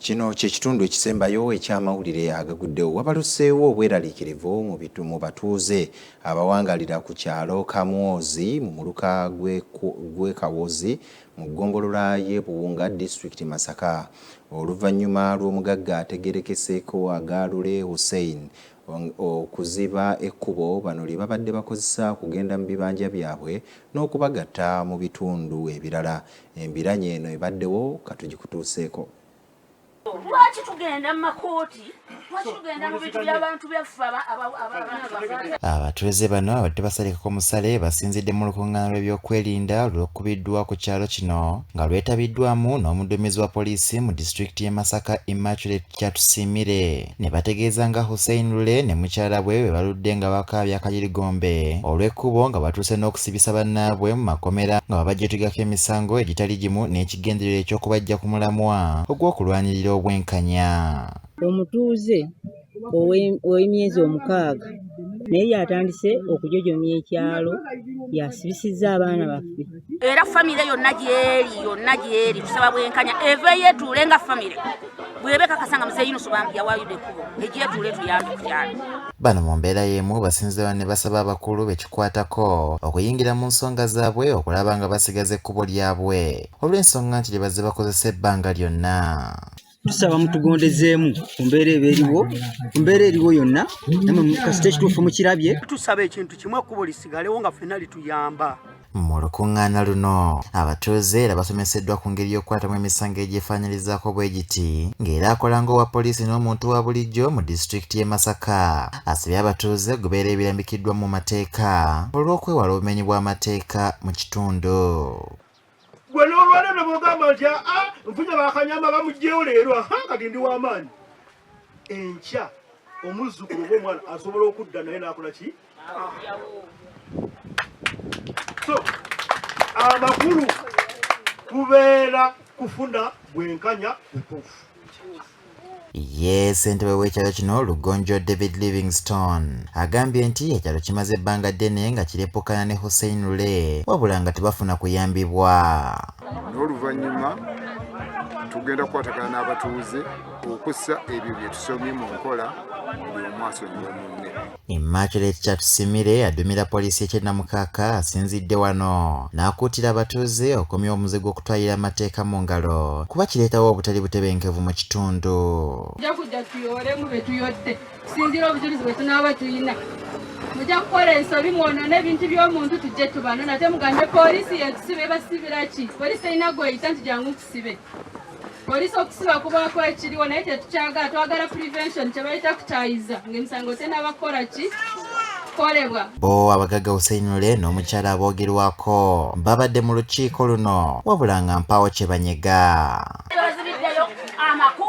Kino kye kitundu ekisembayo ekyamawulire agaguddewo wabaluseewo obweraliikirivu mu batuuze abawangalira ku kyalo Kamwozi mu muluka gw'e Kawozi mu ggombolola y'e Buwunga disitulikiti Masaka oluvannyuma lw'omugagga ategeerekeseeko Agaalule Hussein okuziba ekkubo bano lye babadde bakozesa kugenda mu bibanja byabwe n'okubagatta mu bitundu ebirala. Embiranye eno ebaddewo katugikutuuseeko. Lwaki tugenda mu makooti? Lwaki tugenda mu bintu by'abantu byaffe abatuuze bano abadde basalekako omusale basinzidde mu lukuŋŋaana lw'ebyokwerinda olw'okkubiddwa ku kyalo kino nga lwetabiddwamu n'omuduumizi wa poliisi mu disitulikiti y'e Masaka Immaculate Kyatusiimire ne bategeeza nga Hussein Lule ne mukyala bwe baludde nga bakaabya akayirigombe olw'ekkubo nga batuuse n'okusibisa bannaabwe mu makomera nga babajjutigako emisango egitali gimu n'ekigendererwa eky'okubajja ku mulamwa ogw'okulwanirira obwenkanya. Omutuuze ow'emyezi 6 naye yatandise okujojomya ekyalo yasibisizza abaana baffe era famire yonna gyeri tusaba bwenkanya eveeyo etuule nga famire bwebe kakasanga Mzee Yunus yawayidde ekkubo egyetuule tuyambe ku kyalo. Bano mu mbeera y'emu basinze ne basaba abakulu bekikwatako okuyingira mu nsonga zaabwe okulaba nga basigaza ekkubo lyabwe olw'ensonga nti lye bazze bakozesa ebbanga lyonna. Tusaba mutugondezeemu ku mbeera eriwo yonna namwe kasita ekituufu mukirabye. Tusaba ekintu kimu ekkubo lisigalewo nga ffenna lituyamba. Mu lukuŋŋaana luno abatuuze era basomeseddwa ku ngeri y'okukwatamu emisango egyefaanyirizaako bwe giti ng'era akola ng'owa poliisi n'omuntu wa bulijjo mu disitulikiti y'e Masaka asabye abatuuze gubeera ebirambikiddwa mu mateeka olw'okwewala obumenyi bw'amateeka mu kitundu. Gwe n'olwaleero ne bw'ogamba nti nfunye bakanyama bamuggyeyo leero kati ndi w'amaanyi enkya omuzzukulu ng'omwana asobola okudda naye n'akola ki? So amakulu kubeera kufuna bwenkanya butuufu. Ye ssentebe w'ekyalo kino Lugonjo David Livingstone agambye nti ekyalo kimaze ebbanga ddene nga kireppukana ne Hussein Lule wabula nga tebafuna kuyambibwa. N'oluvannyuma tugenda kukwatagana n'abatuuze okussa ebyo bye tusomye mu nkola buli omu asonyiwe munne. Immaculate Kyatusiimire adumira poliisi y'e Namukaaka asinzidde wano n'akuutira abatuuze okumya omuze gw'okutwalira amateeka mu ngalo kuba kireetawo obutali butebenkevu mu kitundu. Mujja kujja tuyoolemu be tuyodde tusinzira obujulizi bwe tunaaba tuyina mujja kukola ensobi mwonoona ebintu by'omuntu tujje tubanona ate mugambe poliisi yetusibe basibira ki? Poliisi erina gweyita nti jangu kusibe. Poliisi okusiba kubaako ekiriwo naye tetukyagala twagala prevention kye bayita kutayiza ng'emisango tennabakola ki kolebwa. Bo abagagga Hussein Lule n'omukyala aboogerwako babadde mu lukiiko luno wabula nga mpaawo kye banyega. Bazibiddeyo amakulu